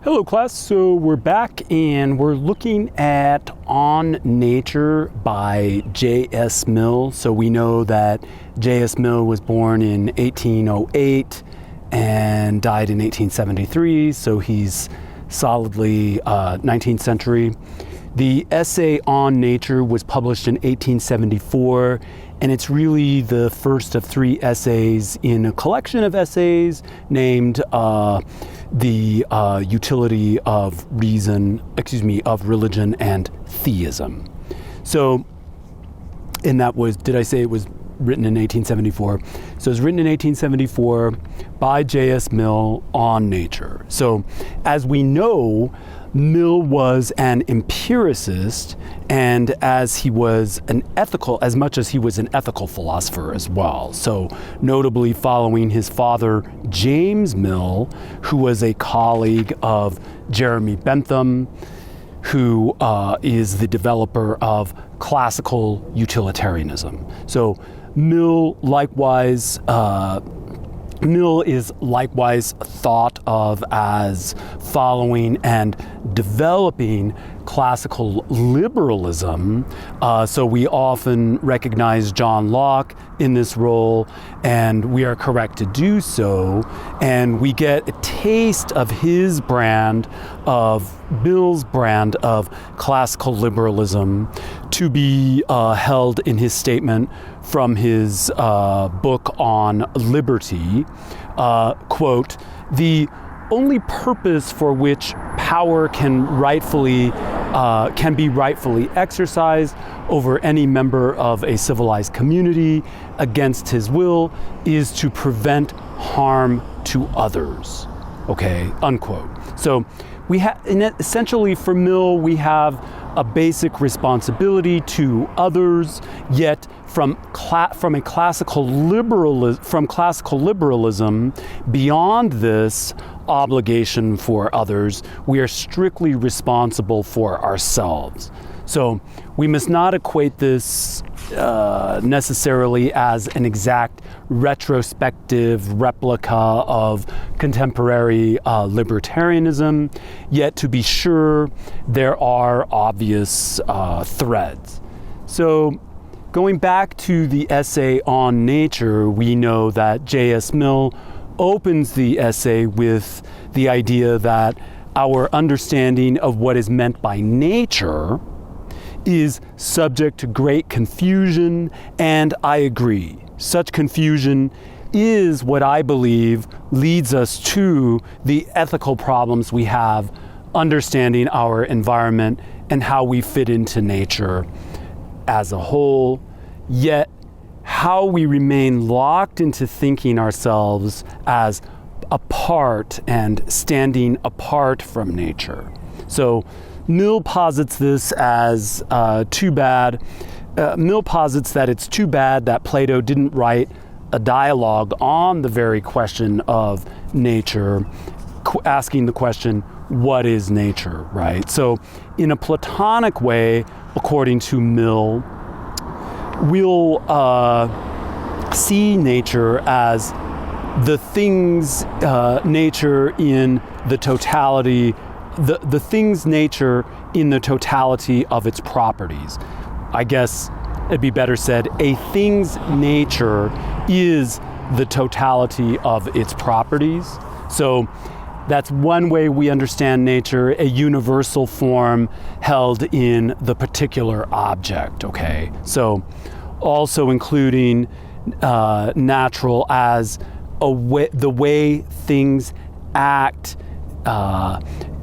Hello class, so we're back and we're looking at On Nature by J.S.Mill. So we know that J.S.Mill was born in 1808 and died in 1873, so he's solidly 19th century. The essay On Nature was published in 1874, and it's really the first of three essays in a collection of essays named The Utility of Religion and Theism. So, and that was, did I say it was written in 1874? So it was written in 1874 by J.S.Mill on nature. So as we know, Mill was an empiricist, and as much as he was an ethical philosopher as well. So notably following his father, James Mill, who was a colleague of Jeremy Bentham, who is the developer of classical utilitarianism. So Mill is likewise thought of as following and developing classical liberalism. So we often recognize John Locke in this role, and we are correct to do so. And we get a taste of Mill's brand of classical liberalism to be held in his statement from his book on liberty. Quote, "The only purpose for which power can be rightfully exercised over any member of a civilized community against his will is to prevent harm to others." Okay, unquote. So essentially for Mill, we have a basic responsibility to others, yet from classical liberalism, beyond this obligation for others, we are strictly responsible for ourselves. So we must not equate this necessarily as an exact retrospective replica of contemporary libertarianism, yet to be sure there are obvious threads. So going back to the essay On Nature, we know that J.S. Mill opens the essay with the idea that our understanding of what is meant by nature is subject to great confusion, and I agree. Such confusion is what I believe leads us to the ethical problems we have understanding our environment and how we fit into nature as a whole, yet how we remain locked into thinking ourselves as apart and standing apart from nature. So Mill posits this as too bad. Mill posits that it's too bad that Plato didn't write a dialogue on the very question of nature, asking the question, what is nature, right? So in a Platonic way, according to Mill, we'll see nature as the things, nature in the totality, the thing's nature in the totality of its properties. I guess it'd be better said, a thing's nature is the totality of its properties. So that's one way we understand nature, a universal form held in the particular object, okay? So also including natural as the way things act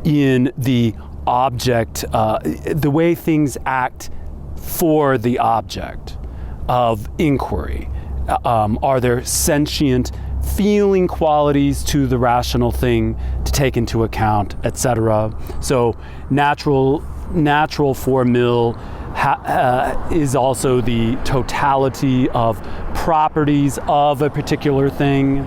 in the object, the way things act for the object of inquiry. Are there sentient feeling qualities to the rational thing to take into account, etc.? So natural for Mill is also the totality of properties of a particular thing,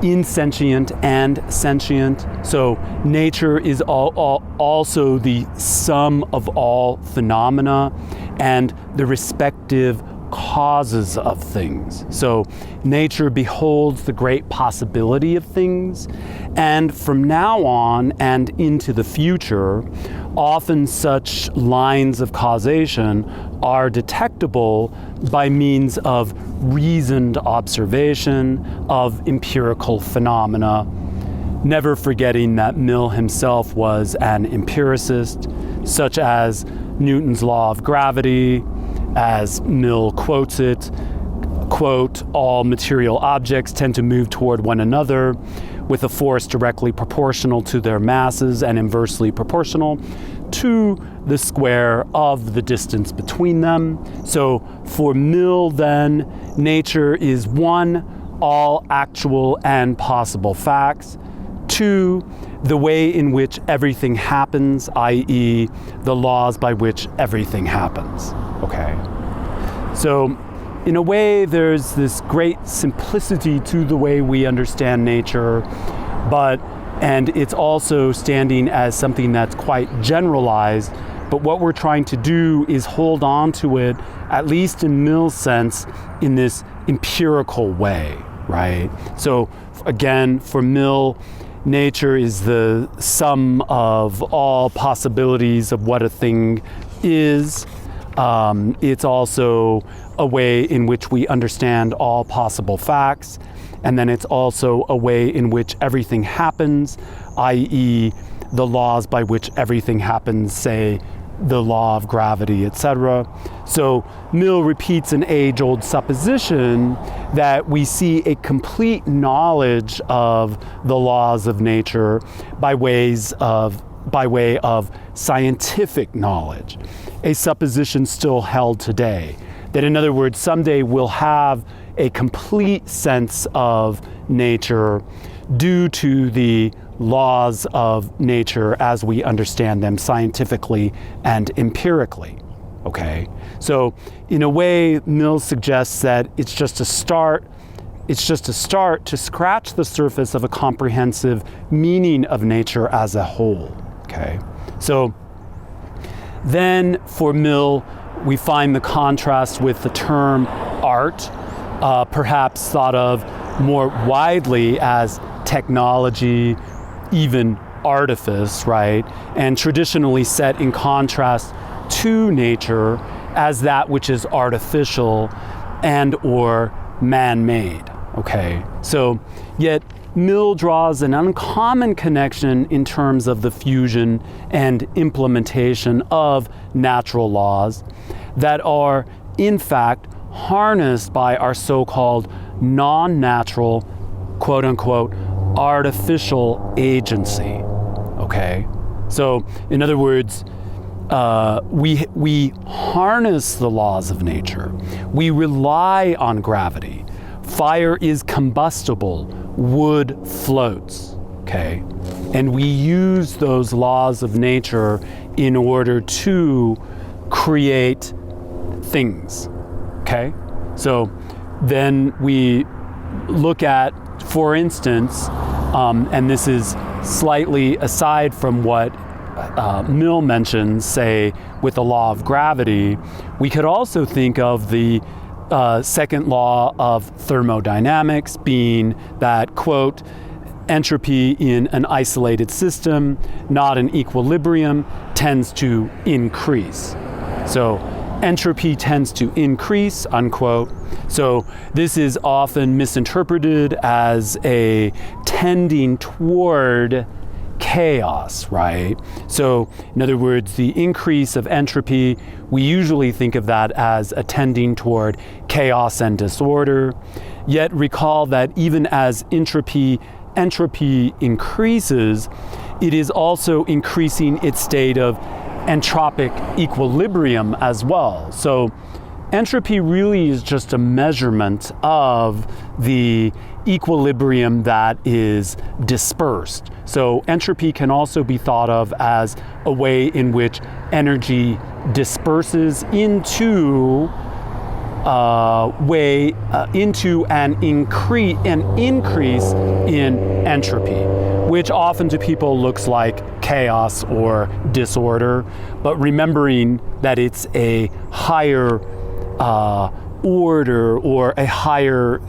insentient and sentient. So nature is also the sum of all phenomena and the respective causes of things. So nature beholds the great possibility of things, and from now on and into the future, often such lines of causation are detectable by means of reasoned observation of empirical phenomena, never forgetting that Mill himself was an empiricist, such as Newton's law of gravity, as Mill quotes it, quote, all material objects tend to move toward one another with a force directly proportional to their masses and inversely proportional to the square of the distance between them. So for Mill then, nature is 1, all actual and possible facts, 2, the way in which everything happens, i.e. the laws by which everything happens. Okay. So in a way, there's this great simplicity to the way we understand nature, and it's also standing as something that's quite generalized, but what we're trying to do is hold on to it, at least in Mill's sense, in this empirical way, right? So again, for Mill, nature is the sum of all possibilities of what a thing is. It's also a way in which we understand all possible facts, and then it's also a way in which everything happens, i.e. the laws by which everything happens, say the law of gravity, etc. So Mill repeats an age-old supposition that we see a complete knowledge of the laws of nature by way of scientific knowledge, a supposition still held today. That in other words, someday we'll have a complete sense of nature due to the laws of nature as we understand them scientifically and empirically. Okay? So in a way, Mill suggests that it's just a start to scratch the surface of a comprehensive meaning of nature as a whole. Okay? So then for Mill, we find the contrast with the term art, perhaps thought of more widely as technology, even artifice, right? And traditionally set in contrast to nature as that which is artificial and or man-made, okay? So yet Mill draws an uncommon connection in terms of the fusion and implementation of natural laws that are, in fact, harnessed by our so-called non-natural, quote-unquote, artificial agency, okay? So, in other words, we harness the laws of nature. We rely on gravity. Fire is combustible. Wood floats, okay? And we use those laws of nature in order to create things, okay? So then we look at, for instance, and this is slightly aside from what Mill mentions, say, with the law of gravity, we could also think of the second law of thermodynamics being that, quote, entropy in an isolated system, not in equilibrium, tends to increase. So entropy tends to increase, unquote. So this is often misinterpreted as a tending toward chaos, right? So in other words, the increase of entropy, we usually think of that as a tending toward chaos and disorder. Yet recall that even as entropy increases, it is also increasing its state of entropic equilibrium as well. So entropy really is just a measurement of the equilibrium that is dispersed. So entropy can also be thought of as a way in which energy disperses into an increase in entropy, which often to people looks like chaos or disorder, but remembering that it's a higher order or a higher,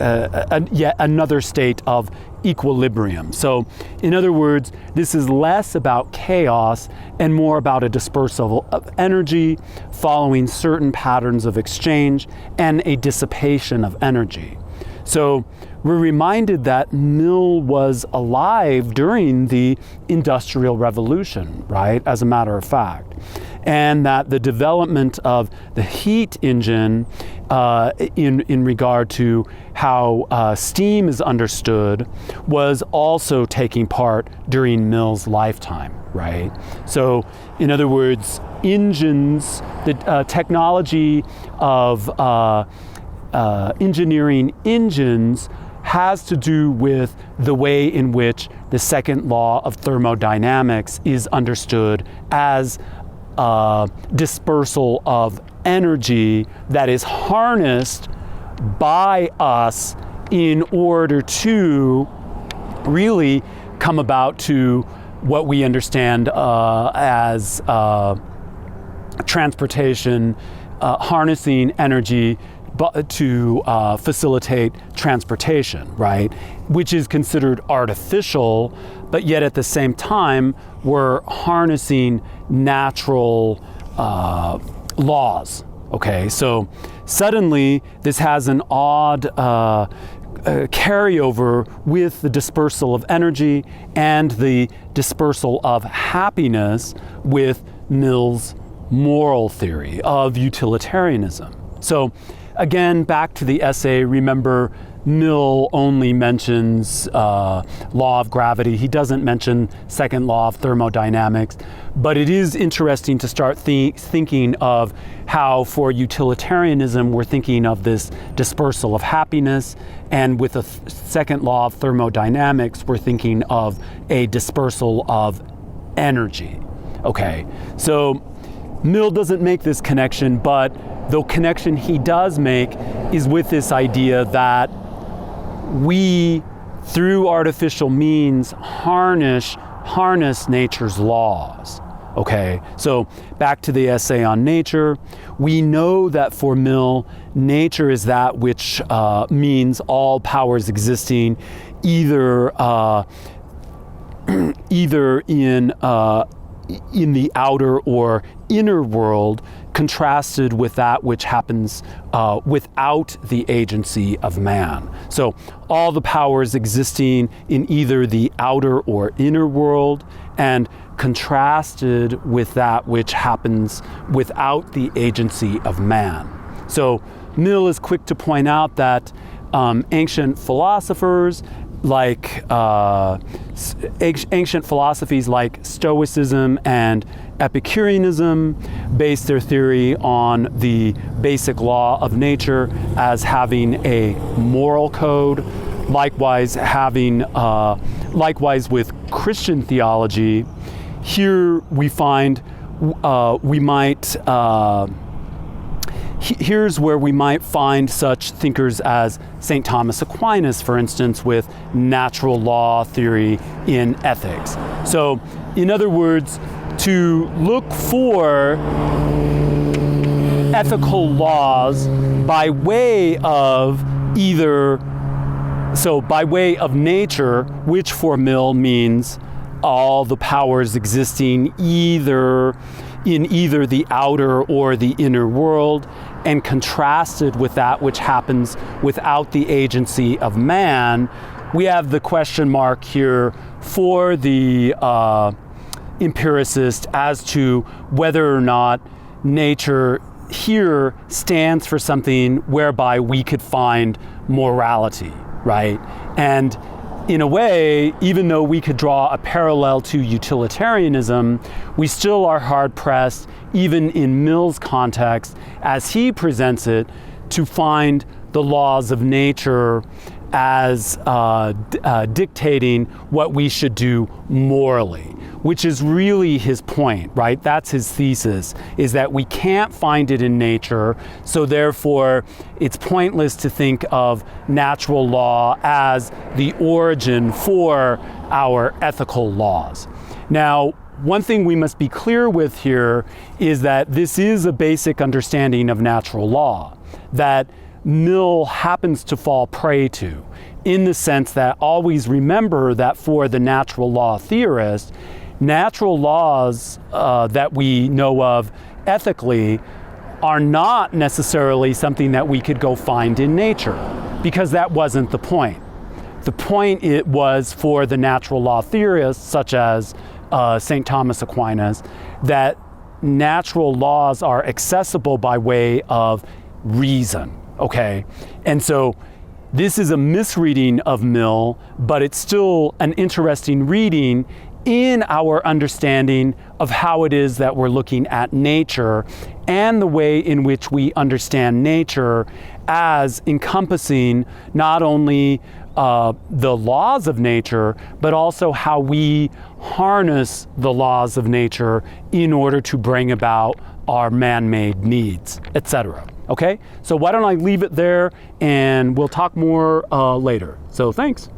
yet another state of equilibrium. So, in other words, this is less about chaos and more about a dispersal of energy following certain patterns of exchange and a dissipation of energy. So, we're reminded that Mill was alive during the Industrial Revolution, right, as a matter of fact, and that the development of the heat engine in regard to how steam is understood was also taking part during Mill's lifetime, right? So, in other words, engines, the technology of engineering engines has to do with the way in which the second law of thermodynamics is understood as dispersal of energy that is harnessed by us in order to really come about to what we understand as transportation, harnessing energy to facilitate transportation, right? Which is considered artificial, but yet at the same time, we're harnessing natural laws, okay? So suddenly, this has an odd carryover with the dispersal of energy and the dispersal of happiness with Mill's moral theory of utilitarianism. So again, back to the essay, remember Mill only mentions law of gravity. He doesn't mention second law of thermodynamics, but it is interesting to start thinking of how for utilitarianism we're thinking of this dispersal of happiness, and with the second law of thermodynamics we're thinking of a dispersal of energy. Okay, so Mill doesn't make this connection, but the connection he does make is with this idea that we, through artificial means, harness nature's laws. Okay, so back to the essay on nature, we know that for Mill, nature is that which means all powers existing either in the outer or inner world, contrasted with that which happens without the agency of man. So all the powers existing in either the outer or inner world, and contrasted with that which happens without the agency of man. So Mill is quick to point out that ancient philosophies like Stoicism and Epicureanism base their theory on the basic law of nature as having a moral code. Likewise, likewise with Christian theology, here we find here's where we might find such thinkers as St. Thomas Aquinas, for instance, with natural law theory in ethics. So, in other words, to look for ethical laws by way of by way of nature, which for Mill means all the powers existing in either the outer or the inner world, and contrasted with that which happens without the agency of man. We have the question mark here for the empiricist as to whether or not nature here stands for something whereby we could find morality, right? And in a way, even though we could draw a parallel to utilitarianism, we still are hard-pressed, even in Mill's context, as he presents it, to find the laws of nature as dictating what we should do morally, which is really his point, right? That's his thesis, is that we can't find it in nature, so therefore it's pointless to think of natural law as the origin for our ethical laws. Now, one thing we must be clear with here is that this is a basic understanding of natural law, that Mill happens to fall prey to, in the sense that always remember that for the natural law theorist, natural laws that we know of ethically are not necessarily something that we could go find in nature, because that wasn't the point. The point it was for the natural law theorists, such as St. Thomas Aquinas, that natural laws are accessible by way of reason, okay? And so this is a misreading of Mill, but it's still an interesting reading in our understanding of how it is that we're looking at nature and the way in which we understand nature as encompassing not only the laws of nature, but also how we harness the laws of nature in order to bring about our man-made needs, etc. Okay, so why don't I leave it there, and we'll talk more later. So thanks.